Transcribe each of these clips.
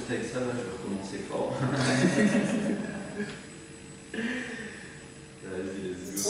avec ça, là, je vais recommencer fort. Vas-y, let's go.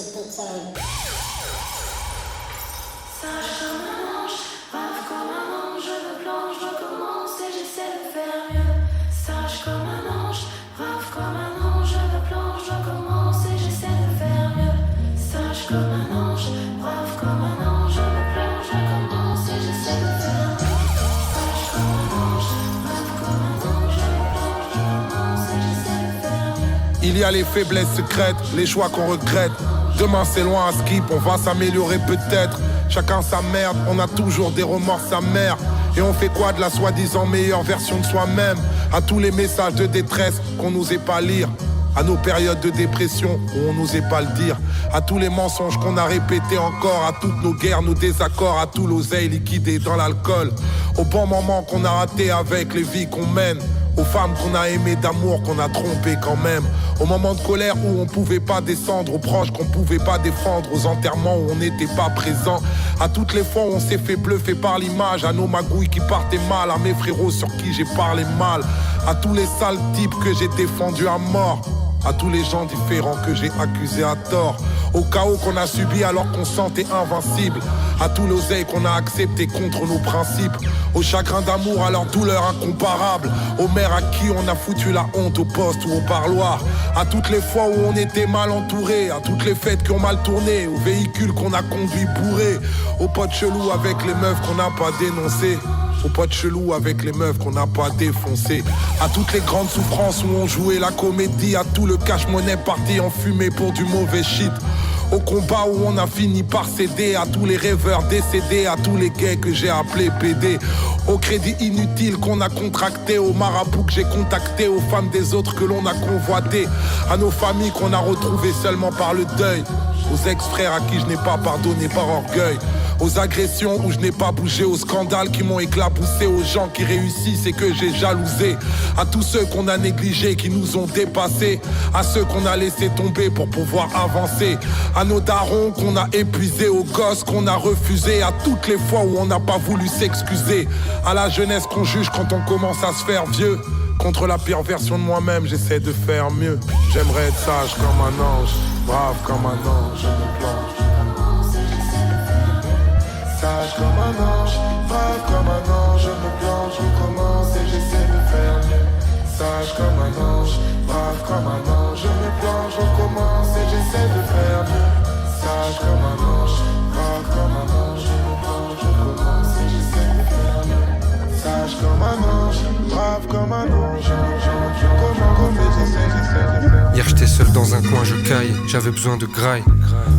Sage comme un ange, brave comme un ange, je me plonge, je recommence et j'essaie de faire mieux. Sage comme un ange, brave comme un ange, je me plonge, je recommence et j'essaie de faire mieux. Sage comme un ange, brave comme un ange, je me plonge, je recommence et j'essaie de faire mieux. Sage comme un ange, brave comme un ange, je me plonge, je recommence et j'essaie de faire mieux. Il y a les faiblesses secrètes, les choix qu'on regrette. Demain c'est loin à skip, on va s'améliorer peut-être. Chacun sa merde, on a toujours des remords sa mère. Et on fait quoi de la soi-disant meilleure version de soi-même? À tous les messages de détresse qu'on n'osait pas lire, à nos périodes de dépression où on n'osait pas le dire, à tous les mensonges qu'on a répétés encore, à toutes nos guerres, nos désaccords, à tous l'oseille liquidé dans l'alcool, aux bons moments qu'on a ratés avec les vies qu'on mène, aux femmes qu'on a aimées d'amour qu'on a trompées quand même, aux moments de colère où on pouvait pas descendre, aux proches qu'on pouvait pas défendre, aux enterrements où on n'était pas présent, à toutes les fois où on s'est fait bluffer par l'image, à nos magouilles qui partaient mal, à mes frérots sur qui j'ai parlé mal, à tous les sales types que j'ai défendus à mort, à tous les gens différents que j'ai accusés à tort, au chaos qu'on a subi alors qu'on se sentait invincible, à tous l'oseille qu'on a accepté contre nos principes, au chagrin d'amour à leur douleur incomparable, aux mères à qui on a foutu la honte au poste ou au parloir, à toutes les fois où on était mal entouré, à toutes les fêtes qui ont mal tourné, aux véhicules qu'on a conduits bourrés, aux potes chelous avec les meufs qu'on n'a pas dénoncées, aux potes chelous avec les meufs qu'on n'a pas défoncé, à toutes les grandes souffrances où on jouait la comédie, à tout le cash-monnaie parti en fumée pour du mauvais shit, au combat où on a fini par céder, à tous les rêveurs décédés, à tous les gays que j'ai appelés PD, au crédit inutile qu'on a contracté, aux marabouts que j'ai contactés, aux femmes des autres que l'on a convoitées, à nos familles qu'on a retrouvées seulement par le deuil, aux ex-frères à qui je n'ai pas pardonné par orgueil, aux agressions où je n'ai pas bougé, aux scandales qui m'ont éclaboussé, aux gens qui réussissent et que j'ai jalousé, à tous ceux qu'on a négligés, qui nous ont dépassés, à ceux qu'on a laissé tomber pour pouvoir avancer, à nos darons qu'on a épuisés, aux gosses qu'on a refusés, à toutes les fois où on n'a pas voulu s'excuser, à la jeunesse qu'on juge quand on commence à se faire vieux. Contre la pire version de moi-même, j'essaie de faire mieux. J'aimerais être sage comme un ange, brave comme un ange, je me plonge. Sage comme un ange, brave comme un ange, je me plonge, je commence et j'essaie de faire mieux. Sage comme un ange, brave comme un ange, je me plonge, je commence et j'essaie de faire mieux. Sage comme un ange, brave comme un ange, je me plonge, je commence et j'essaie de faire mieux. Sage comme un ange, brave comme un ange, je commence et j'essaie de faire mieux. Hier j'étais seul dans un coin, je caille, j'avais besoin de graille.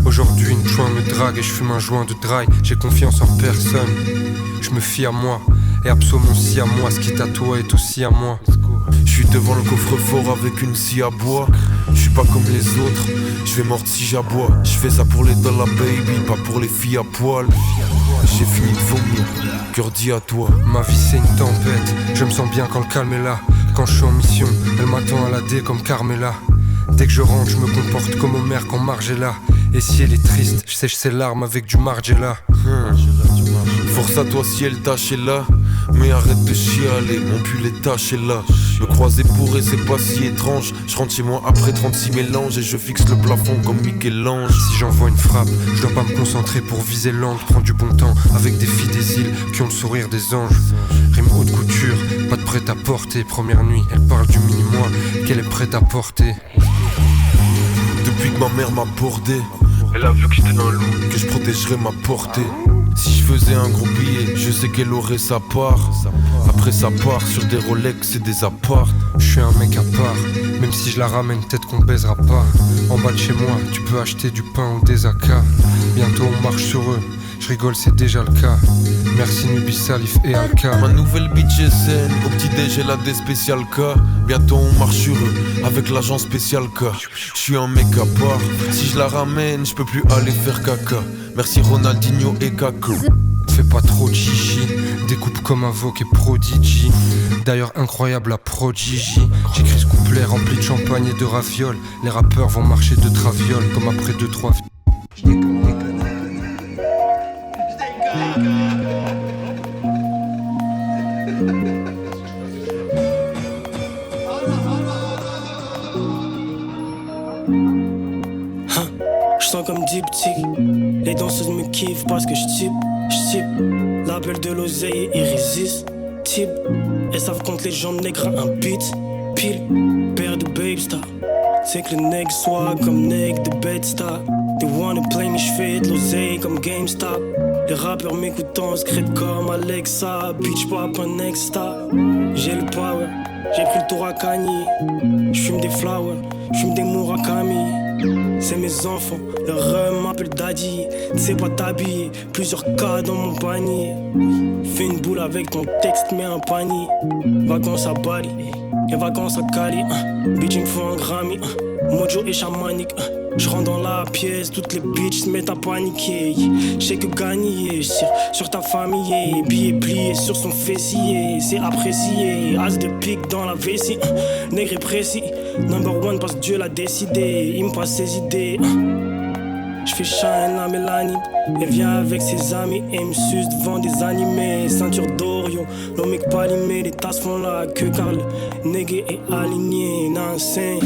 Aujourd'hui une joint me drague et je fume un joint de dry. J'ai confiance en personne, je me fie à moi. Et absolument si à moi, ce qui est à toi est aussi à moi. Je suis devant le coffre-fort avec une scie à bois. Je suis pas comme les autres, je vais mordre si j'aboie. Je fais ça pour les dollars baby, pas pour les filles à poil. J'ai fini de vomir, cœur dit à toi. Ma vie c'est une tempête, je me sens bien quand le calme est là. Quand je suis en mission, elle m'attend à la D comme Carmela. Dès que je rentre, je me comporte comme Homer quand Marge est là. Et si elle est triste, je sèche ses larmes avec du Margiela. Force à toi si elle tâche est là. Mais arrête de chialer, mon pull est taché là. Me croiser bourré c'est pas si étrange. Je rentre chez moi après 36 mélanges et je fixe le plafond comme Michel-Ange. Si j'envoie une frappe, je dois pas me concentrer pour viser l'angle. Prends du bon temps avec des filles des îles qui ont le sourire des anges. Rime haute couture, pas de prête à porter. Première nuit, elle parle du mini-moi qu'elle est prête à porter. Depuis que ma mère m'a bordé, elle a vu que j'étais un loup, que je protégerais ma portée. Si je faisais un gros billet, je sais qu'elle aurait sa part. Après ça part sur des Rolex et des apparts. Je suis un mec à part, même si je la ramène, peut-être qu'on baisera pas. En bas de chez moi, tu peux acheter du pain ou des AK. Bientôt on marche sur eux, je rigole c'est déjà le cas. Merci Nubi, Salif et Alka. Ma nouvelle bitch est saine, au petit déj elle a des spécial cas. Bientôt on marche sur eux, avec l'agent spécial K. Je suis un mec à part, si je la ramène, je peux plus aller faire caca. Merci Ronaldinho et Kako. Fais pas trop de chichi, découpe comme un Vogue et Prodigy. D'ailleurs incroyable la Prodigy. J'écris ce couplet rempli de champagne et de ravioles. Les rappeurs vont marcher de traviole comme après 2-3 J'sens comme diptyque. Les danseuses me kiffent parce que j'type. L'appel de l'oseille est irrésistible. Elles savent contre les gens nègres à un beat. Pile, paire de babe star. C'est que le nègre soit comme nègre de Bed-Star. They wanna play me, j'fais de l'oseille comme GameStop. Les rappeurs m'écoutant secrète comme Alexa. Bitch pop un ex-star. J'ai le power, j'ai pris le tour à Kanye. J'fume des flowers, j'fume des Murakami. C'est mes enfants, leur rhum m'appelle daddy. T'sais pas t'habiller, plusieurs cas dans mon panier. Fais une boule avec ton texte, mets un panier. Vacances à Bali, et vacances à Cali. Bitch il me faut un Grammy, mojo et chamanique. Je rentre dans la pièce, toutes les bitches se mettent à paniquer. J'sais que gagner, sur ta famille. Billets pliés sur son fessier, c'est apprécié. As de pique dans la vessie, nègre est précis. Number one parce que Dieu l'a décidé. Il me passe ses idées. J'fais shine la mélanine. Elle vient avec ses amis et me suce devant des animés. Ceinture d'Orion, l'homme est palimé. Les tasses font la queue car le nègre est aligné. Insane.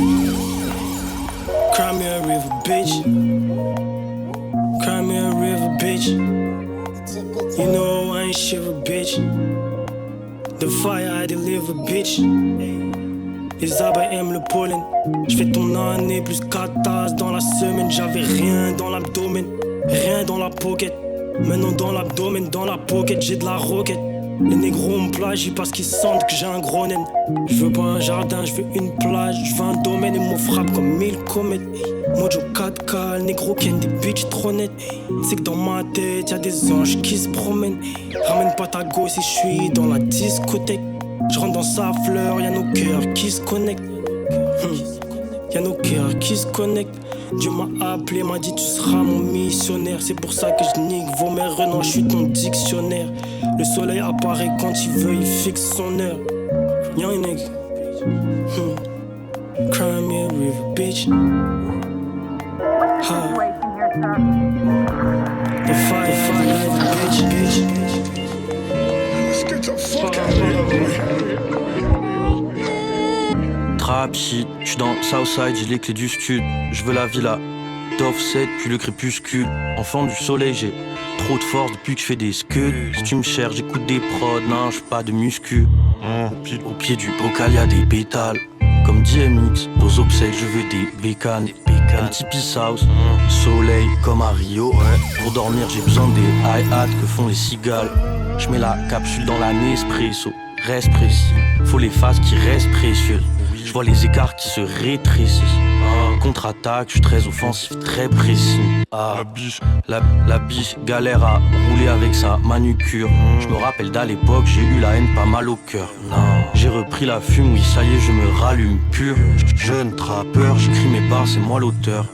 Cry me a river, bitch. Cry me a river, bitch. You know I ain't shiver, bitch. The fire I deliver, bitch. Les abeilles aiment le pollen. J'fais ton année plus 4 tasses dans la semaine. J'avais rien dans l'abdomen, rien dans la pocket. Maintenant dans l'abdomen, dans la pocket, j'ai de la roquette. Les négros me plagient parce qu'ils sentent que j'ai un gros naine. J'veux pas un jardin, j'veux une plage. J'veux un domaine et me frappe comme 1000 comètes. Mojo 4K, le négro ken des bitches trop nettes. C'est que dans ma tête y'a des anges qui se promènent. Ramène pas ta go si j'suis dans la discothèque. J'rentre dans sa fleur, y'a nos cœurs qui se connectent. Y'a nos cœurs qui se connectent. Dieu m'a appelé, m'a dit tu seras mon missionnaire. C'est pour ça que je nique vos mères, non, je suis ton dictionnaire. Le soleil apparaît quand il veut, il fixe son heure. Young nigga, Cry me a river, bitch. The fire, bitch. Let's get the fuck out of here. Trap shit, j'suis dans Southside, j'ai les clés du stud. J'veux la villa d'offset, puis le crépuscule. Enfant du soleil, j'ai trop de force depuis que j'fais des scuds. Si tu me cherches, j'écoute des prods, non, j'fais pas de muscu. Au pied du bocal, y'a des pétales. Comme DMX, aux obsèques, je veux des bécanes. MTP South, soleil comme à Rio. Pour dormir, j'ai besoin des hi-hats que font les cigales. J'mets la capsule dans la Nespresso. Reste précis, faut les phases qui restent précieuses. Je vois les écarts qui se rétrécissent. Contre-attaque, je suis très offensif, très précis. La biche galère à rouler avec sa manucure. Je me rappelle d'à l'époque, j'ai eu la haine pas mal au cœur. J'ai repris la fume, oui ça y est, je me rallume pur. Jeune trappeur, j'écris mes barres, c'est moi l'auteur.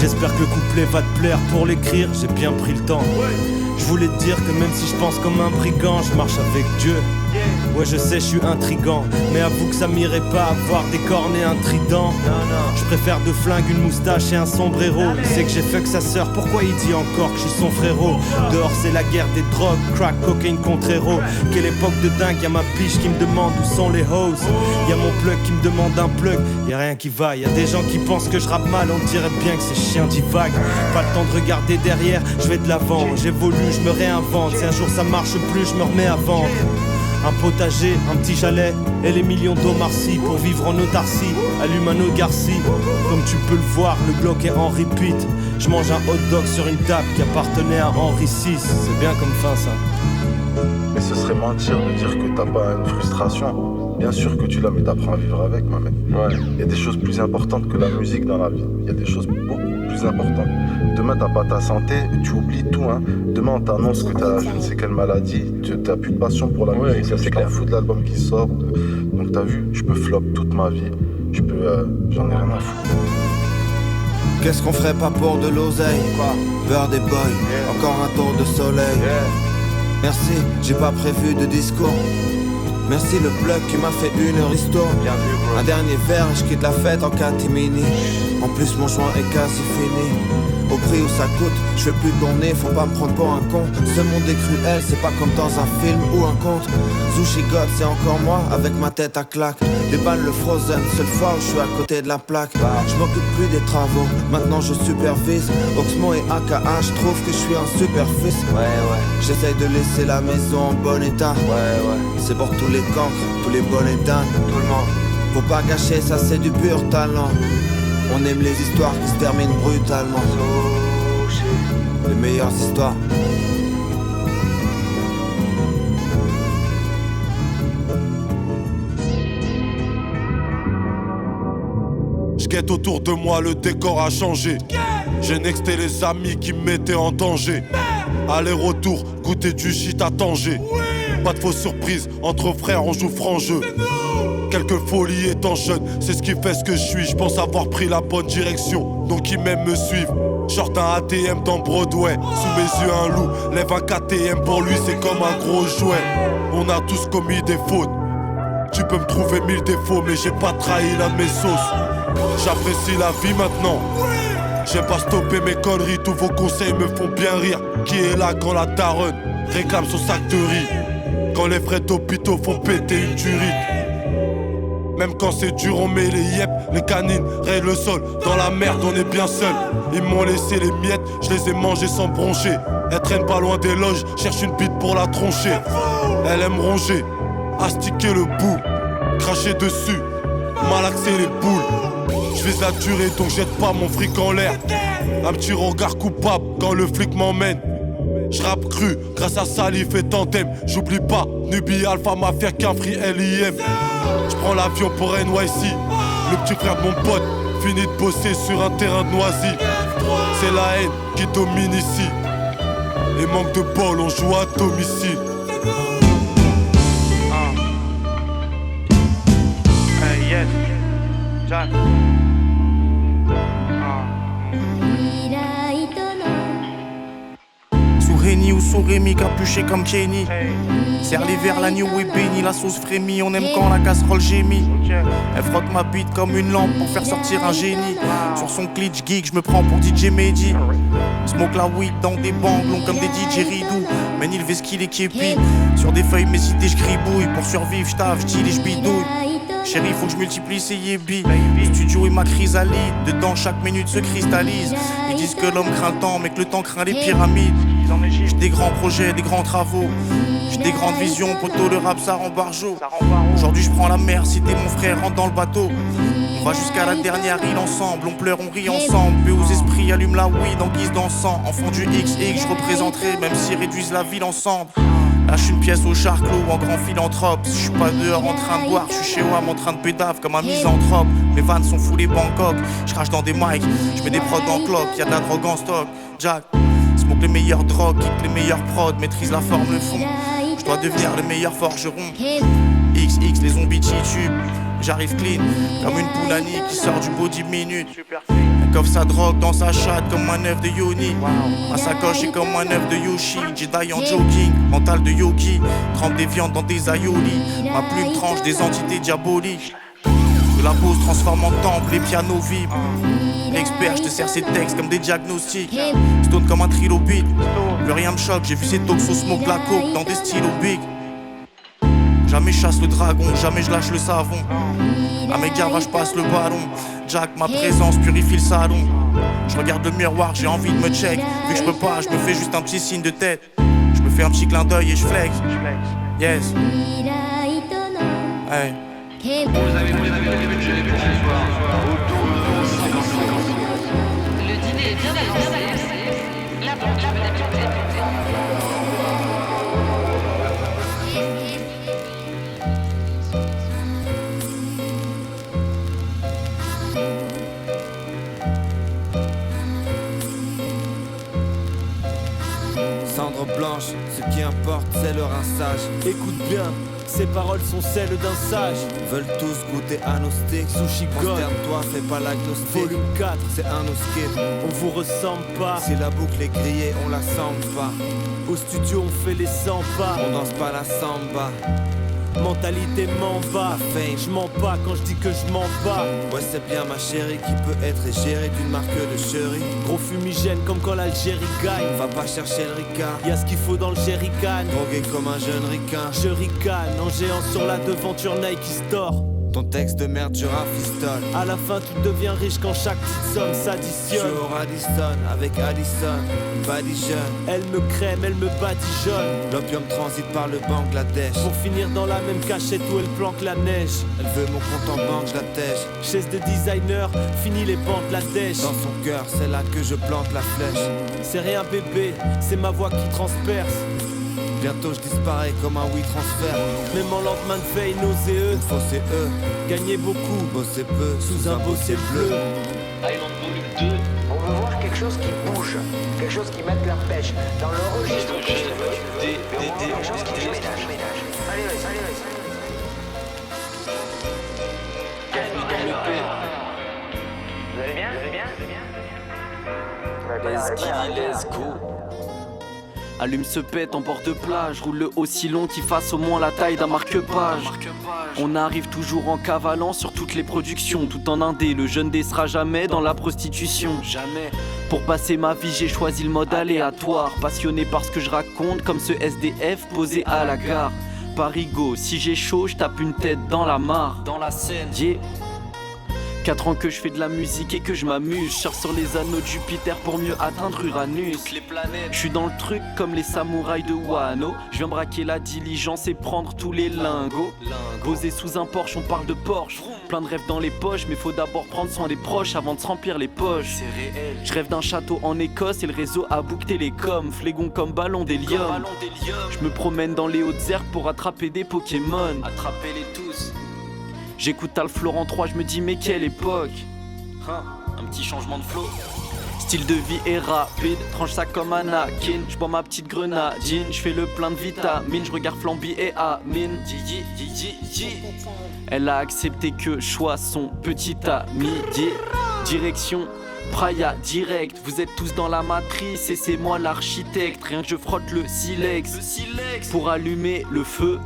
J'espère que le couplet va te plaire. Pour l'écrire, j'ai bien pris le temps. Je voulais te dire que même si je pense comme un brigand, je marche avec Dieu. Ouais, je sais, je suis intriguant, mais avoue que ça m'irait pas avoir des cornes et un trident. Je préfère deux flingues, une moustache et un sombrero. Il sait que j'ai fuck sa sœur, pourquoi il dit encore que je suis son frérot? Dehors c'est la guerre des drogues, crack, cocaine contre héros. Quelle époque de dingue, y'a ma biche qui me demande où sont les hoes. Y'a mon plug qui me demande un plug, y'a rien qui va. Y'a des gens qui pensent que je rappe mal, on dirait bien que ces chiens divaguent. Pas le temps de regarder derrière, je vais de l'avant. J'évolue, je me réinvente, si un jour ça marche plus, je me remets à vendre. Un potager, un petit chalet et les millions d'Omarcy pour vivre en autarcie. Allume un Garci, comme tu peux le voir, le Glock est en repeat. Je mange un hot dog sur une table qui appartenait à Henri VI. C'est bien comme fin ça. Mais ce serait mentir de dire que t'as pas une frustration. Bien sûr que tu l'as, mais t'apprends à vivre avec, ma mec. Il y a des choses plus importantes que la musique dans la vie. Il y a des choses beaucoup plus importantes. Demain t'as pas ta santé, tu oublies tout, hein. Demain on t'annonce que t'as je ne sais quelle maladie, t'as plus de passion pour la musique, ça c'est t'en fous de l'album qui sort. Donc t'as vu, je peux flop toute ma vie, j'en ai rien à foutre. Qu'est-ce qu'on ferait pas pour de l'oseille? Birthday boy, encore un tour de soleil. Merci, j'ai pas prévu de discours. Merci le plug qui m'a fait une heure histo. Un dernier verre et je quitte la fête en catimini. En plus mon joint est quasi fini. Au prix où ça coûte, je fais plus de bon nez, faut pas me prendre pour un con. Ce monde est cruel, c'est pas comme dans un film ou un conte. Sushi God, c'est encore moi, avec ma tête à claque. Déballe le Frozen, seule fois où je suis à côté de la plaque. Je m'occupe plus des travaux, maintenant je supervise. Oxmo et AKA, je trouve que je suis un super fils. J'essaye de laisser la maison en bon état. C'est pour tous les cancres, tous les bonnets d'âne. Tout le monde. Faut pas gâcher, ça c'est du pur talent. On aime les histoires qui se terminent brutalement. Les meilleures histoires. J'guette autour de moi, le décor a changé. J'ai nexté les amis qui me mettaient en danger. Aller-retour, goûter du shit à Tanger. Pas de fausses surprises, entre frères on joue franc jeu. Quelques folies étant jeune, c'est ce qui fait ce que je suis. Je pense avoir pris la bonne direction, donc ils m'aiment me suivre. Short un ATM dans Broadway, sous mes yeux un loup. Lève un KTM, pour lui c'est comme un gros jouet. On a tous commis des fautes. Tu peux me trouver 1000 défauts, mais j'ai pas trahi l'un de mes sauces. J'apprécie la vie maintenant. J'ai pas stoppé mes conneries, tous vos conseils me font bien rire. Qui est là quand la daronne réclame son sac de riz? Quand les frais d'hôpitaux font péter une tuerie. Même quand c'est dur, on met les yep, les canines, raye le sol. Dans la merde, on est bien seul. Ils m'ont laissé les miettes, je les ai mangées sans broncher. Elle traîne pas loin des loges, cherche une bite pour la troncher. Elle aime ronger, astiquer le bout, cracher dessus, malaxer les boules. Je vais la durée, donc jette pas mon fric en l'air. Un petit regard coupable quand le flic m'emmène. J'rappe cru, grâce à Salif et Tandem. J'oublie pas, Nubi Alpha Mafia qu'un free LIM. J'prends l'avion pour NYC. Le petit frère de mon pote finit de bosser sur un terrain de noisy. C'est la haine qui domine ici. Et manque de bol, on joue à domicile. Hey, yes, Jack. Henny ou sous Rémi, capuché comme Kenny. Serre les verres, la new est bénie, la sauce frémit. On aime quand la casserole gémit. Elle frotte ma bite comme une lampe pour faire sortir un génie. Sur son glitch geek, je me prends pour DJ Mehdi. Smoke la weed dans des bangs longs comme des DJ Ridou. Men il vesquille et képi. Sur des feuilles mes idées j'gribouille. Pour survivre j'taffe, j'deal et j'bidouille. Chérie, faut que je multiplie ces yébis. Le studio est ma chrysalide. Dedans chaque minute se cristallise. Ils disent que l'homme craint le temps mais que le temps craint les pyramides. J'ai des grands projets, des grands travaux. J'ai des grandes visions, poteau, le rap ça rend barjo. Aujourd'hui je prends la mer, si t'es mon frère, rentre dans le bateau. On va jusqu'à la dernière île ensemble, on pleure, on rit ensemble. Paix aux esprits, allume la weed en guise d'encens. Enfant du XX, je représenterai, même s'ils réduisent la ville ensemble. Lâche une pièce au charclos en grand philanthrope. Si je suis pas dehors en train de boire, je suis chez WAM en train de pédave comme un misanthrope. Mes vannes sont foulées Bangkok, je crache dans des mics, je mets des prods en cloque, y'a de la drogue en stock. Jack, smoke les meilleures drogues, kick les meilleurs prods, maîtrise la forme, le fond. Je dois devenir le meilleur forgeron. XX, les zombies titubent. J'arrive clean, comme une Pounani qui sort du body minute. Elle coffre sa drogue dans sa chatte comme un œuf de Yoni. Ma sacoche est comme un œuf de Yoshi. Jedi en jogging, mental de Yogi. Trempe des viandes dans des aïolis. Ma plume tranche des entités diaboliques. Que la pause transforme en temple, les pianos vibrent. Expert, je te sers ces textes comme des diagnostics. Stone comme un trilobite. Plus rien me choque, j'ai vu ces toxos smoke la coke dans des stylos big. Jamais je chasse le dragon, jamais je lâche le savon. À mes gars, je passe le ballon. Jack, ma présence purifie le salon. Je regarde le miroir, j'ai envie de me check. Vu que je peux pas, je me fais juste un petit signe de tête. Je me fais un petit clin d'œil et je flex. Yes. Hey. Vous avez le budget pour ce soir. Le dîner est bien avancé. La banque va débuter. Cendre blanche, ce qui importe c'est le rinçage. Écoute bien, ces paroles sont celles d'un sage. Veulent tous goûter à nos sticks. Sushi God, consterne-toi, fais pas l'agnostic. volume 4, c'est un no skip. On vous ressemble pas. Si la boucle est grillée, on la semble pas. Au studio on fait les 100 pas. On danse pas la samba. Mentalité m'en va. Je mens pas quand je dis que je m'en bats. Ouais, c'est bien ma chérie qui peut être gérée d'une marque de chérie. Gros fumigène comme quand l'Algérie gagne. Va pas chercher le ricard. Y'a ce qu'il faut dans le jerrycan. Drogué comme un jeune ricain. Je ricane en géant sur la devanture Nike Store. Ton texte de merde, je rafistole. À la fin, tu deviens riche quand chaque petite somme s'additionne. Je suis au Radisson avec Addison, badigeonne. Elle me crème, elle me badigeonne. L'opium transite par le Bangladesh. Pour finir dans la même cachette où elle planque la neige. Elle veut mon compte en banque, je la tèche. Chaise de designer, fini les bancs de la dèche. Dans son cœur, c'est là que je plante la flèche. C'est rien bébé, c'est ma voix qui transperce. Bientôt je disparais comme un transfert. Même en lendemain de veille nauséeux. Une fois c'est eux, gagner beaucoup, bosser peu, sous un bosser bleu. Island Volume 2. On veut voir quelque chose qui bouge, quelque chose qui mette la pêche dans le registre. Quelque chose qui déménage. Allez, Vous allez bien? Let's go. Allume ce pète en bord de plage. Roule le aussi long qu'il fasse au moins la taille d'un marque-page. On arrive toujours en cavalant sur toutes les productions. Tout en indé, le jeune dé sera jamais dans la prostitution. Jamais. Pour passer ma vie j'ai choisi le mode aléatoire. Passionné par ce que je raconte comme ce SDF posé à la gare. Parigo, si j'ai chaud je tape une tête dans la mare. Dans la scène, yeah. 4 ans que je fais de la musique et que je m'amuse. Je sors sur les anneaux de Jupiter pour mieux atteindre Uranus. Toutes les planètes. Je suis dans le truc comme les samouraïs de Wano. Je viens braquer la diligence et prendre tous les lingots. Posé sous un Porsche, on parle de Porsche. Plein de rêves dans les poches, mais faut d'abord prendre soin des proches avant de se remplir les poches. C'est réel. Je rêve d'un château en Écosse et le réseau à Book Télécom. Flégon comme ballon d'hélium. Je me promène dans les hautes herbes pour attraper des Pokémon. Attrapez-les tous. J'écoute Alf Laurent 3, je me dis mais quelle époque. Un petit changement de flow. Style de vie est rapide, tranche ça comme Anakin. Je bois ma petite grenadine, je fais le plein de vitamines. Je regarde Flamby et Amine. Elle a accepté que je sois son petit ami. Direction Praia direct, vous êtes tous dans la matrice et c'est moi l'architecte. Rien que je frotte le silex pour allumer le feu.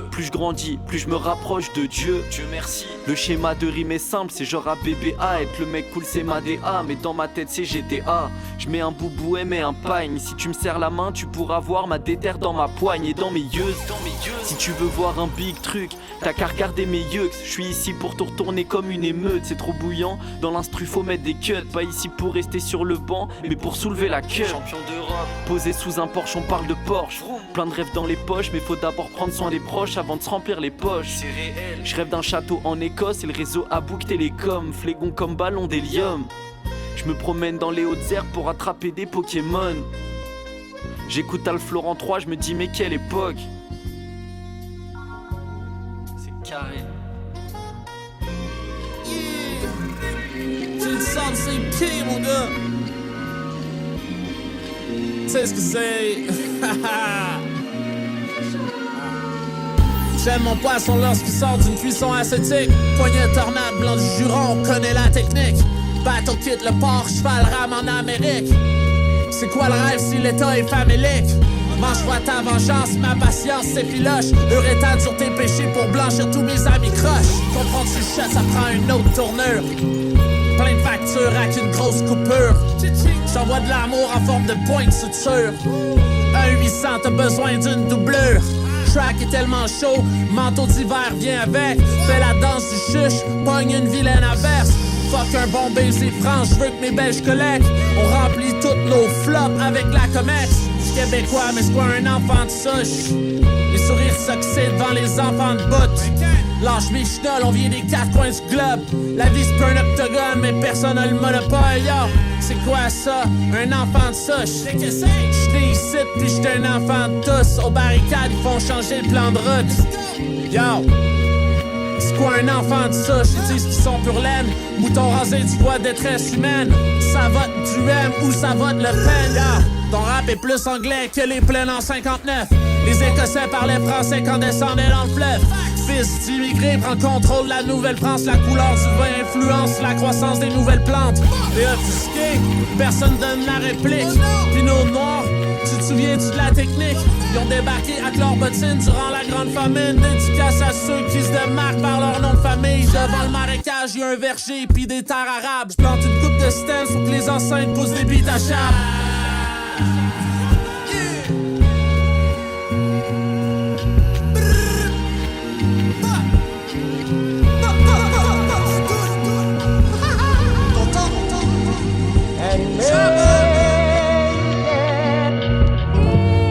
Plus je grandis, plus je me rapproche de Dieu. Dieu merci. Le schéma de rime est simple, c'est genre ABBA. Être le mec cool c'est ma DA, mais dans ma tête c'est GTA. Je mets un boubou et mets un pagne. Si tu me serres la main, tu pourras voir ma déterre dans ma poigne et dans mes yeux. Si tu veux voir un big truc, t'as qu'à regarder mes yeux. Je suis ici pour te retourner comme une émeute. C'est trop bouillant, dans l'instru faut mettre des cuts. Pas ici pour rester sur le banc, mais pour soulever la queue. Champion d'Europe. Posé sous un Porsche, on parle de Porsche. Plein de rêves dans les poches, mais faut d'abord prendre soin des proches avant de se remplir les poches. C'est réel. Je rêve d'un château en Écosse et le réseau à Book Télécom. Flégon comme ballon d'hélium. Je me promène dans les hautes herbes pour attraper des Pokémon. J'écoute Alf Laurent 3, je me dis mais quelle époque. C'est carré. J'ai le sang de ses pieds, mon gars. Tu sais ce que c'est? J'aime mon poisson lorsqu'il sort d'une cuisson acétique. Poignée tornade, blanc du juron, on connaît la technique. Bateau quitte le port, cheval rame en Amérique. C'est quoi le rêve si l'état est famélique? Mange-toi ta vengeance, ma patience s'effiloche. Eurétane sur tes péchés pour blanchir tous mes amis croches. Comprends-tu chat, ça prend une autre tournure. Plein de factures avec une grosse coupure. J'envoie de l'amour en forme de point de suture. Un 800, t'as besoin d'une doublure. Track est tellement chaud, manteau d'hiver vient avec. Fais la danse du chuche, pogne une vilaine averse. Fuck un bon baiser franc, j'veux que mes belges collectent. On remplit toutes nos flops avec la comète. Québécois, mais c'est quoi un enfant de souche? Les sourires s'oxydent devant les enfants de bout. Lâche mes chenolles, on vient des 4 coins du globe. La vie c'est pas un octogone, mais personne n'a le monopole, yo. C'est quoi ça? Un enfant de souche? J'étais ici, puis j'étais un enfant de tous. Aux barricades, ils font changer le plan de route. Yo! C'est quoi un enfant de souche? Ils disent qu'ils sont pur laine. Mouton rasé du poids de détresse humaine. Ça vote du M ou ça vote Le Pen, yo. Ton rap est plus anglais que les plaines en 59. Les Écossais parlaient français quand descendaient dans le fleuve. Fils d'immigrés prend contrôle de la Nouvelle-France. La couleur du vin influence la croissance des nouvelles plantes. Les offusqués, personne donne la réplique. Pinot noir, Tu te souviens-tu de la technique? Ils ont débarqué avec leurs bottines durant la grande famine. Dédicace à ceux qui se démarquent par leur nom de famille. Devant le marécage, y'a un verger pis des terres arabes. J'plante une coupe de stems pour que les enceintes poussent des beats à chab.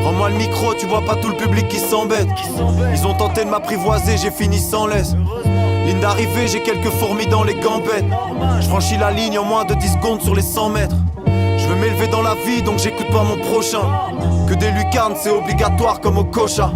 Rends-moi le micro, tu vois pas tout le public qui s'embête. Ils ont tenté de m'apprivoiser, j'ai fini sans laisse. Ligne d'arrivée, j'ai quelques fourmis dans les gambettes. Je franchis la ligne en moins de 10 secondes sur les 100 mètres. Je veux m'élever dans la vie, donc j'écoute pas mon prochain. Que des lucarnes, c'est obligatoire comme au cocha.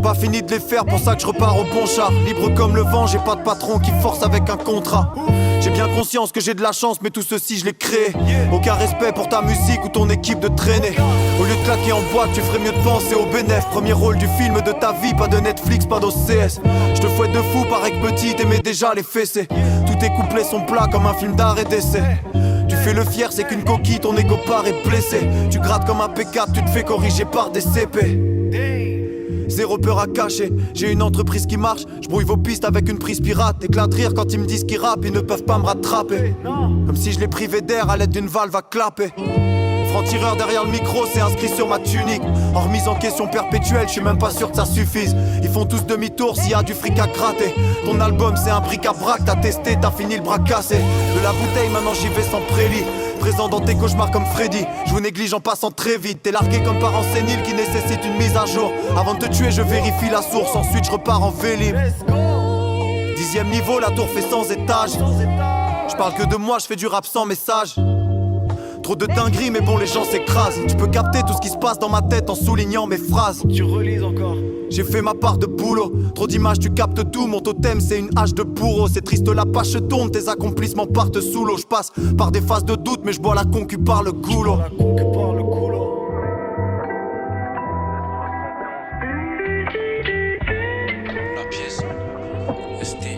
Pas fini de les faire, pour ça que je repars au bon char. Libre comme le vent, j'ai pas de patron qui force avec un contrat. J'ai bien conscience que j'ai de la chance, mais tout ceci je l'ai créé. Aucun respect pour ta musique ou ton équipe de traîner. Au lieu de claquer en boîte, tu ferais mieux de penser au bénéf. Premier rôle du film de ta vie, pas de Netflix, pas d'OCS. Je te fouette de fou, paraît que petit, t'aimais déjà les fessées. Tous tes couplets sont plats comme un film d'art et d'essai. Tu fais le fier, c'est qu'une coquille, ton égo paraît blessé. Tu grattes comme un P4, tu te fais corriger par des CP. Zéro peur à cacher, j'ai une entreprise qui marche. Je brouille vos pistes avec une prise pirate. Éclat de rire quand ils me disent qu'ils rappent, ils ne peuvent pas me rattraper. Comme si je les privais d'air à l'aide d'une valve à clapper. Franc-tireur derrière le micro, c'est inscrit sur ma tunique. En remise en question perpétuelle, je suis même pas sûr que ça suffise. Ils font tous demi-tour s'il y a du fric à gratter. Ton album c'est un bric-à-brac, t'as testé, t'as fini le bras cassé. De la bouteille maintenant j'y vais sans prélit. Présent dans tes cauchemars comme Freddy. Je vous néglige en passant très vite. T'es largué comme parent sénile qui nécessite une mise à jour. Avant de te tuer je vérifie la source. Ensuite je repars en vélib. 10e niveau, la tour fait 100 étages. Je parle que de moi, je fais du rap sans message. Trop de dingueries mais bon les gens s'écrasent. Tu peux capter tout ce qui se passe dans ma tête en soulignant mes phrases. Tu relises encore. J'ai fait ma part de boulot. Trop d'images tu captes tout. Mon totem c'est une hache de bourreau. C'est triste la page se tourne. Tes accomplissements partent sous l'eau. Je passe par des phases de doute mais je bois la concu par le goulot. La pièce STI.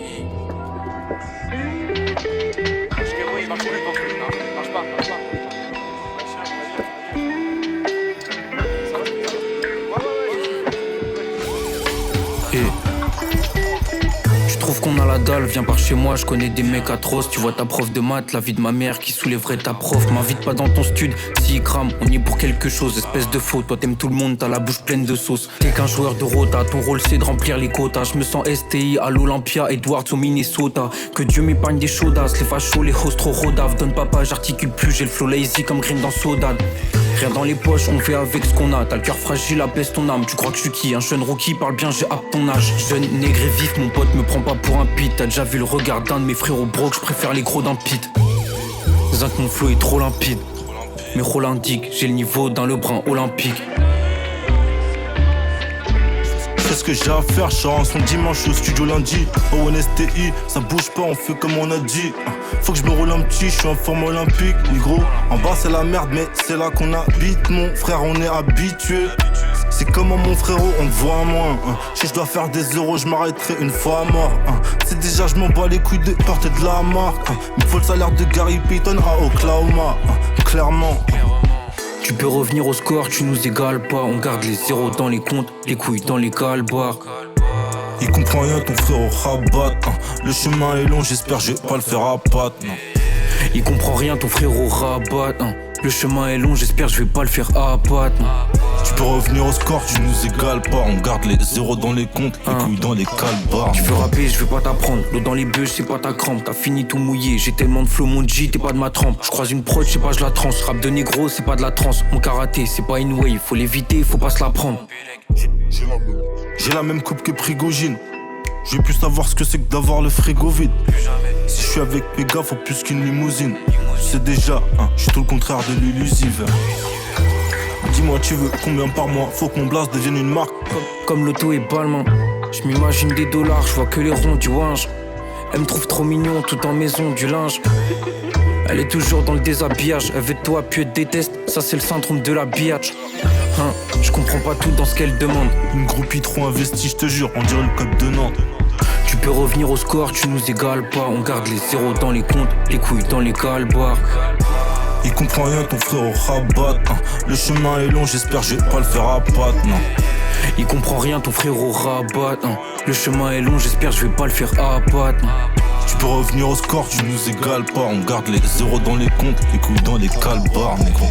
Qu'on a la dalle, viens par chez moi, je connais des mecs atroces. Tu vois ta prof de maths, la vie de ma mère qui soulèverait ta prof. M'invite pas dans ton stud, si crame, on y est pour quelque chose. Espèce de faux, toi t'aimes tout le monde, t'as la bouche pleine de sauce. T'es qu'un joueur de rota, ton rôle c'est de remplir les quotas. Je me sens STI à l'Olympia, Edwards au Minnesota. Que Dieu m'épargne des chaudasses, les fachos, les hosts trop rodave. Donne papa, j'articule plus, j'ai le flow lazy comme Green dans Sodade. Rien dans les poches, on fait avec ce qu'on a. T'as le cœur fragile, apaise ton âme. Tu crois que je suis qui? Un jeune rookie, parle bien, j'ai hâte ton âge. Jeune, nègre et vif, mon pote me prend pas pour un pit. T'as déjà vu le regard d'un de mes frérots broke, je préfère les gros d'un pit. Zinc, mon flow est trop limpide. Mes rôles indiquent, j'ai le niveau dans le brin olympique. C'est ce que j'ai à faire, je sors son dimanche au studio lundi. Au NSTI, ça bouge pas, on fait comme on a dit. Faut que je me roule un petit, je suis en forme olympique. Gros, en bas c'est la merde, mais c'est là qu'on habite. Mon frère, on est habitué. C'est comme mon frérot, on te voit moins. Si je dois faire des euros, je m'arrêterai une fois à mort. C'est déjà, je m'en bats les couilles de porter de la marque. Il faut le salaire de Gary Payton à Oklahoma. Clairement. Tu peux revenir au score, tu nous égales pas. On garde les zéros dans les comptes, les couilles dans les calbars. Il comprend rien ton frère au rabat. Le chemin est long, j'espère je vais pas le faire à patte. Il comprend rien ton frère au rabat. Le chemin est long, j'espère je vais pas le faire à patte. Tu peux revenir au score, tu nous égales pas. On garde les zéros dans les comptes, les couilles dans les calbars. Tu veux rapper, je vais pas t'apprendre. L'eau dans les bûches, c'est pas ta crampe. T'as fini tout mouillé, j'ai tellement de flow, mon G, t'es pas de ma trempe. Je croise une prod, je sais pas, je la tranche. Rap de négro, c'est pas de la transe. Mon karaté, c'est pas une way, faut l'éviter, faut pas se la prendre. J'ai la même coupe que Prigogine. Je veux plus savoir ce que c'est que d'avoir le frigo vide. Si je suis avec mes gars, faut plus qu'une limousine. C'est déjà, je suis tout le contraire de l'illusive. Dis-moi, tu veux combien par mois? Faut que mon blast devienne une marque. Comme l'auto est balmain. Je m'imagine des dollars, je vois que les ronds du winge. Elle me trouve trop mignon, tout en maison, du linge. Elle est toujours dans le déshabillage. Elle veut de toi, puis elle te déteste. Ça, c'est le syndrome de la biatch. Je comprends pas tout dans ce qu'elle demande. Une groupie trop investie, je te jure, on dirait le code de Nantes. Tu peux revenir au score, tu nous égales pas. On garde les zéros dans les comptes, les couilles dans les calbars. Il comprend rien ton frère au rabat. Le chemin est long, j'espère je vais pas le faire à pattes. Non. Il comprend rien ton frère au rabat. Le chemin est long, j'espère je vais pas le faire à pattes. Tu peux revenir au score, tu nous égales pas. On garde les zéros dans les comptes, les couilles dans les calbars, négro.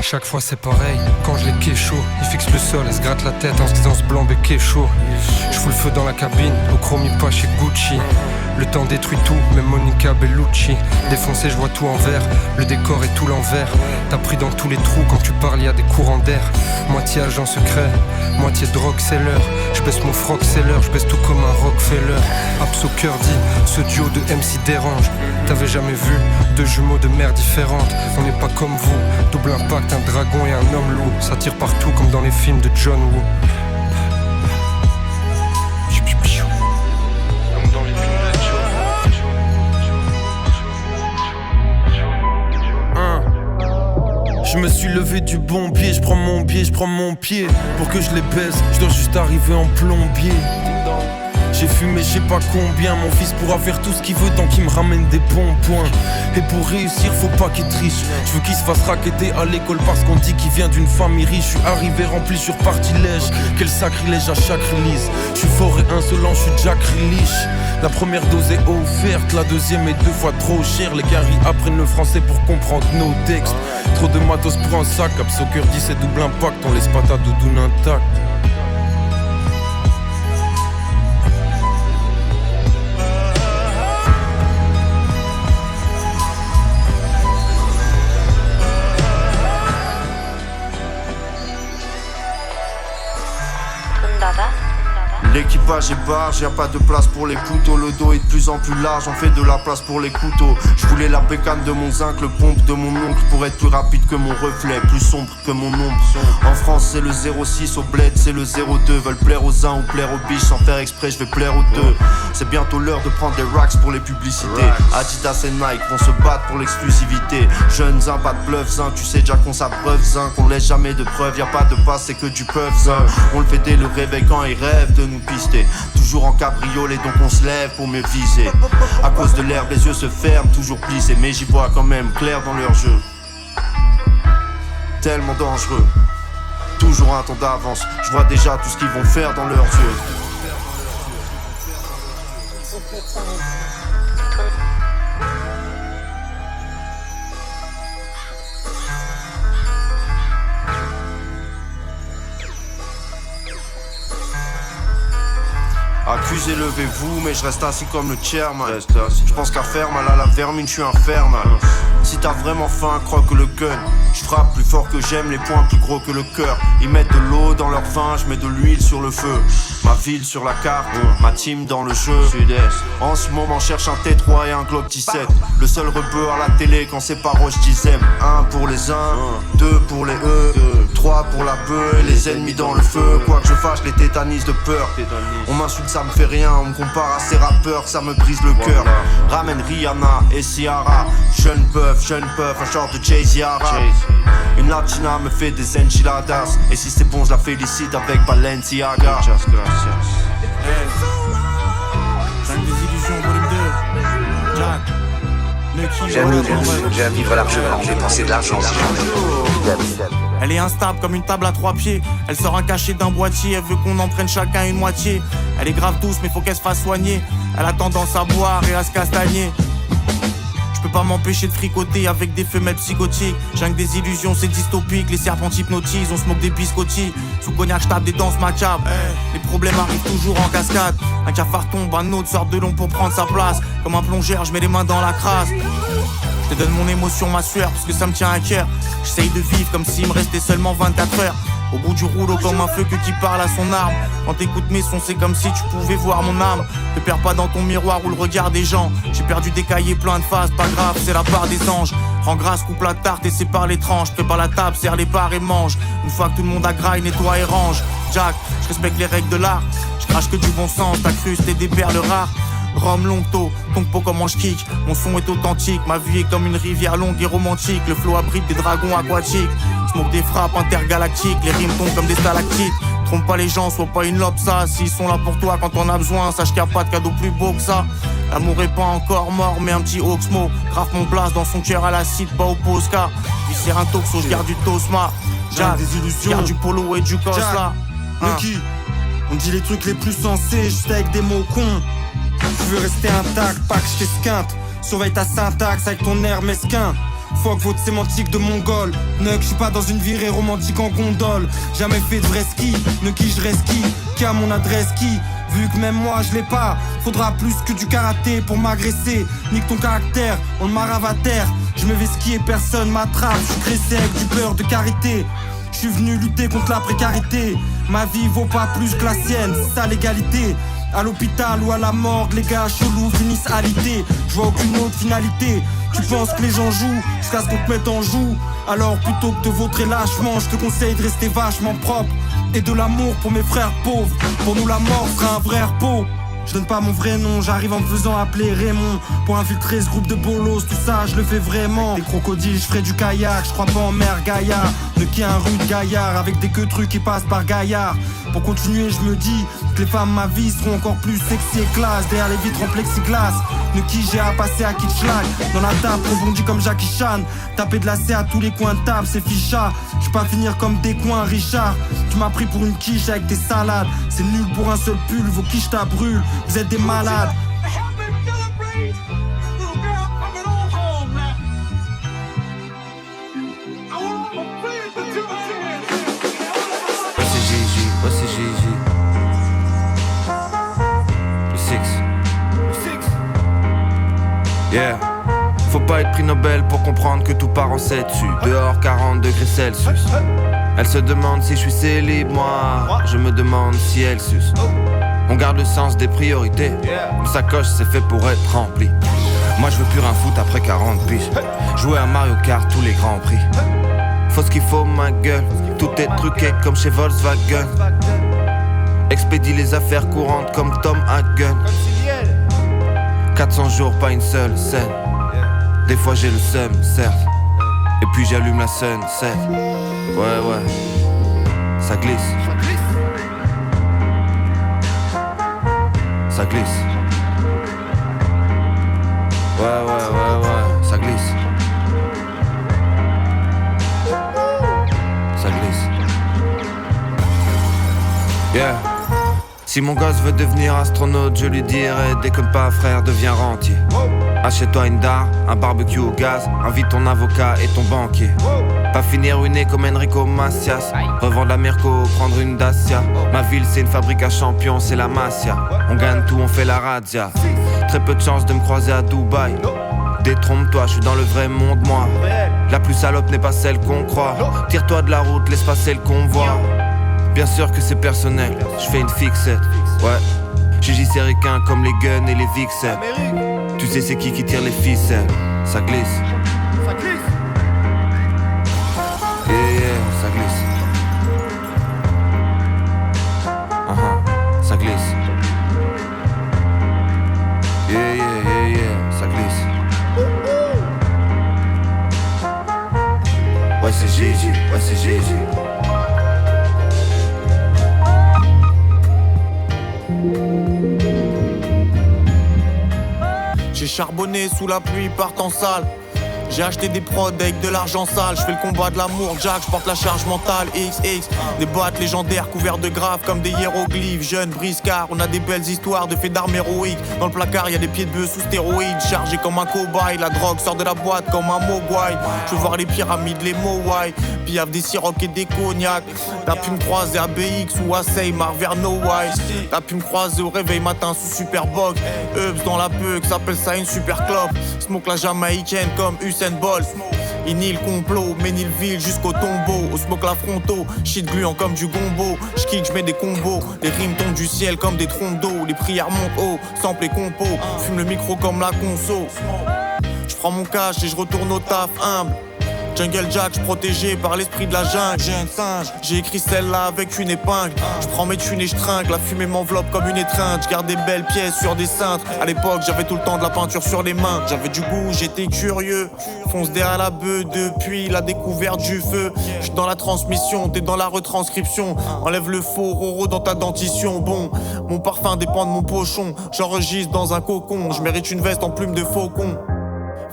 Chaque fois c'est pareil, quand je les kécho, il fixe le sol et se gratte la tête en se disant ce blanc bec est chaud. Je fous le feu dans la cabine, au chromie pas chez Gucci. Le temps détruit tout, même Monica Bellucci. Défoncé, je vois tout en vert, le décor est tout l'envers. T'as pris dans tous les trous, quand tu parles y a des courants d'air. Moitié agent secret, moitié drogue, c'est l'heure. Je baisse mon froc, c'est l'heure, je baisse tout comme un Rockefeller. Abso cœur dit, ce duo de MC dérange. T'avais jamais vu deux jumeaux de mères différentes. On n'est pas comme vous, double impact, un dragon et un homme loup. Ça tire partout comme dans les films de John Woo. Je me suis levé du bon pied, je prends mon pied, pour que je les baisse, je dois juste arriver en plombier. J'ai fumé je sais pas combien, mon fils pourra faire tout ce qu'il veut tant qu'il me ramène des bons points. Et pour réussir faut pas qu'il triche, je veux qu'il se fasse racketter à l'école parce qu'on dit qu'il vient d'une famille riche. Je suis arrivé rempli sur partilège, quel sacrilège à chaque release. Je suis fort et insolent, je suis Jack Grealish. La première dose est offerte, la deuxième est 2 fois trop chère. Les gars apprennent le français pour comprendre nos textes. Trop de matos pour un sac, Abso cœur dit c'est double impact. On laisse pas ta doudoune intacte. L'équipage est barge, y'a pas de place pour les couteaux. Le dos est de plus en plus large, on fait de la place pour les couteaux. Je voulais la bécane de mon zinc, le pompe de mon oncle pour être plus rapide que mon reflet, plus sombre que mon ombre. En France c'est le 06, au bled c'est le 02. Veulent plaire aux uns ou plaire aux biches, sans faire exprès je vais plaire aux deux. C'est bientôt l'heure de prendre des racks pour les publicités. Adidas et Nike vont se battre pour l'exclusivité. Jeunes zin, pas de bluff zin, tu sais déjà qu'on s'abreuve zin. Qu'on laisse jamais de preuves, y'a pas de passe, c'est que du puff zin. On le fait dès le réveil quand ils rêvent de nous pister. Toujours en cabriolet donc on se lève pour me viser. À cause de l'herbe les yeux se ferment, toujours plissés. Mais j'y vois quand même clair dans leur jeu. Tellement dangereux, toujours un temps d'avance. Je vois déjà tout ce qu'ils vont faire dans leurs yeux. Accusé, levez-vous, mais je reste assis comme le chairman. Je pense qu'à faire mal à la vermine, je suis infernal. Si t'as vraiment faim, croque le gun. Je frappe plus fort que j'aime, les poings plus gros que le cœur. Ils mettent de l'eau dans leur vin, je mets de l'huile sur le feu. Ma ville sur la carte, ma team dans le jeu. En ce moment cherche un T3 et un Glock 17. Le seul rebeu à la télé quand c'est pas Roche disait 1 pour les uns, 2 pour les E, 3 pour la bœuf et les ennemis dans le feu. Quoi que je fasse, les tétanisent de peur. On m'insulte, ça me fait rien, on me compare à ces rappeurs, ça me brise le cœur. Ramène Rihanna et Ciara, jeune puff, un genre de Jay-Z arabe. Une latina me fait des enchiladas, et si c'est bon je la félicite avec Balenciaga. J'aime vivre largement, dépenser de l'argent si j'en ai. Elle est instable comme une table à 3 pieds. Elle sort un cachet d'un boîtier, elle veut qu'on en prenne chacun une moitié. Elle est grave douce mais faut qu'elle se fasse soigner. Elle a tendance à boire et à se castagner. Je peux pas m'empêcher de fricoter avec des femelles psychotiques. J'ai que des illusions, c'est dystopique. Les serpents hypnotisent, on se moque des biscottis. Sous cognac, je tape des danses macabres. Les problèmes arrivent toujours en cascade. Un cafard tombe, un autre sort de long pour prendre sa place. Comme un plongeur, je mets les mains dans la crasse. Je te donne mon émotion, ma sueur, parce que ça me tient à cœur. J'essaye de vivre comme s'il me restait seulement 24 heures. Au bout du rouleau comme un feu que qui parle à son arme. Quand t'écoutes mes sons c'est comme si tu pouvais voir mon âme. Te perds pas dans ton miroir ou le regard des gens. J'ai perdu des cahiers plein de faces, pas grave c'est la part des anges. Rends grâce, coupe la tarte et sépare les tranches. Prépare la table, serre les parts et mange. Une fois que tout le monde a graille, nettoie et range. Jack, je respecte les règles de l'art. Je crache que du bon sens, ta cruste et des perles rares. Rome longto, ton pot comment je kick. Mon son est authentique, ma vie est comme une rivière longue et romantique. Le flow abrite des dragons aquatiques. Smoke des frappes intergalactiques, les rimes tombent comme des stalactites. Trompe pas les gens, sois pas une lobe ça. S'ils sont là pour toi quand on a besoin, sache qu'il y a pas de cadeau plus beau que ça. L'amour est pas encore mort, mais un petit Oxmo. Grave mon blast dans son cœur à l'acide, pas au Posca. Lui c'est un toxo, j'garde du Tosma. J'ai des illusions, j'garde du polo et du cos là. Lucky, on dit les trucs les plus sensés, juste avec des mots cons. Tu veux rester intact, pas que je t'esquinte. Surveille ta syntaxe avec ton air mesquin. Fuck votre sémantique de mongol. Nuck, j'suis pas dans une virée romantique en gondole. Jamais fait de vrai ski, Nucky j'reste qui a mon adresse qui. Vu que même moi je l'ai pas, faudra plus que du karaté pour m'agresser. Nique ton caractère, on le marave à terre. Je me vais skier, personne m'attrape. J'suis graissé avec du beurre de karité. J'suis venu lutter contre la précarité. Ma vie vaut pas plus que la sienne, c'est ça l'égalité. À l'hôpital ou à la morgue, les gars chelous finissent alité. Je vois aucune autre finalité. Tu penses que les gens jouent jusqu'à ce qu'on te mette en joue. Alors plutôt que de vautrer lâchement, je te conseille de rester vachement propre. Et de l'amour pour mes frères pauvres. Pour nous la mort sera un vrai repos. Je donne pas mon vrai nom, j'arrive en me faisant appeler Raymond. Pour infiltrer ce groupe de bolos, tout ça je le fais vraiment. Des crocodiles, je ferai du kayak, je crois pas en mer Gaillard. Ne qui est un rude gaillard, avec des queutrucs qui passent par Gaillard. Pour continuer je me dis que les femmes ma vie seront encore plus sexy et classe. Derrière les vitres en plexiglas, ne qui j'ai à passer à Kitschlag. Dans la table, rebondis comme Jackie Chan. Taper de la C à tous les coins de table, c'est ficha. Je pas finir comme des coins Richard. Tu m'as pris pour une quiche avec tes salades. C'est nul pour un seul pull, vos quiches ta brûlent. Vous êtes des malades. C'est Gigi. Le Six. Yeah. Faut pas être prix Nobel pour comprendre que tout part en 7 dessus. Dehors 40 degrés Celsius. Elle se demande si je suis célib, moi je me demande si elle suce. On garde le sens des priorités. Une sacoche c'est fait pour être remplie. Moi je veux plus rien foutre après 40 piges. Jouer à Mario Kart tous les grands prix. Faut ce qu'il faut ma gueule. Tout est truqué comme chez Volkswagen. Expédie les affaires courantes comme Tom Hagen. 400 jours pas une seule scène. Des fois j'ai le seum certes. Et puis j'allume la sunset. Ouais ça glisse. Ça glisse. Ouais ça glisse. Ça glisse. Yeah. Si mon gosse veut devenir astronaute, je lui dirai déconne pas frère, deviens rentier. Achète-toi une dard, un barbecue au gaz, invite ton avocat et ton banquier. Pas finir ruiné comme Enrico Macias. Revendre la Mirko, prendre une Dacia. Ma ville c'est une fabrique à champions, c'est la Masia. On gagne tout, on fait la razzia. Très peu de chance de me croiser à Dubaï. Détrompe-toi, je suis dans le vrai monde moi. La plus salope n'est pas celle qu'on croit. Tire-toi de la route, laisse passer le convoi. Bien sûr que c'est personnel, je fais une fixette. Ouais, Gigi c'est ricain comme les guns et les vixens. Tu sais c'est qui tire les ficelles. Ça glisse. Yeah, ça glisse. Ça glisse. Yeah, ça glisse. Ouais c'est Gigi. J'ai charbonné sous la pluie partant sale. J'ai acheté des prods avec de l'argent sale. Je fais le combat de l'amour, Jack, je porte la charge mentale. XX, des boîtes légendaires couverts de graves comme des hiéroglyphes. Jeunes briscards, on a des belles histoires de faits d'armes héroïques. Dans le placard, y a des pieds de bœuf sous stéroïdes. Chargé comme un cobaye, la drogue sort de la boîte comme un mogwai. Je veux voir les pyramides, les Moai. Piaf des sirocs et des cognacs. T'as pu me croiser à BX ou à Seymar vers No Wise. T'as pu me croiser au réveil matin sous Superbox. Hubs dans la peuque, s'appelle ça une super clope. Smoke la jamaïcaine comme Usain Bolt. Il nie le complot, mène le ville jusqu'au tombeau. Au smoke la fronto, shit gluant comme du gombo. J'kick, j'mets des combos, les rimes tombent du ciel comme des trompes d'eau. Les prières montent haut, sample les compos. Fume le micro comme la conso. J'prends mon cash et j'retourne au taf humble. Jungle Jack, protégé par l'esprit de la jungle. J'ai un singe, j'ai écrit celle-là avec une épingle. Je prends mes thunes et je trinque, la fumée m'enveloppe comme une étreinte. Je garde des belles pièces sur des cintres. À l'époque, j'avais tout le temps de la peinture sur les mains. J'avais du goût, j'étais curieux. Fonce derrière la bœuf depuis la découverte du feu. J'suis dans la transmission, t'es dans la retranscription. Enlève le faux roro dans ta dentition. Bon, mon parfum dépend de mon pochon. J'enregistre dans un cocon. Je mérite une veste en plume de faucon.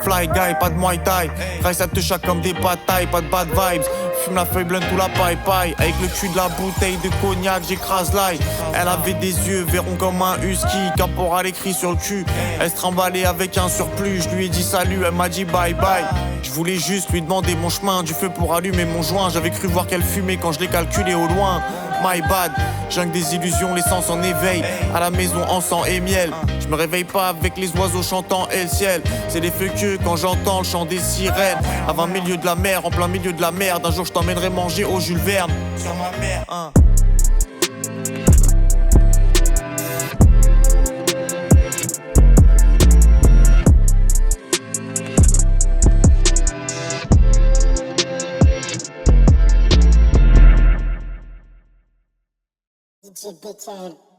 Fly guy, pas de muay thai. Rise à te chaque comme des batailles, pas de bad vibes. Fume la feuille blunt ou la paille. Avec le cul de la bouteille de cognac, j'écrase l'ail. Elle avait des yeux verrons comme un husky. Caporal écrit sur le cul. Elle se tremballait avec un surplus. Je lui ai dit salut, elle m'a dit bye bye. Je voulais juste lui demander mon chemin. Du feu pour allumer mon joint. J'avais cru voir qu'elle fumait quand je l'ai calculé au loin. My bad, jungle des illusions, l'essence en éveil. À la maison, encens et miel. Je me réveille pas avec les oiseaux chantant et le ciel. C'est des feux que quand j'entends le chant des sirènes. À 20 milieu de la mer, en plein milieu de la merde. Un jour je t'emmènerai manger au Jules Verne. Sur ma mère, hein. DJ Bitch.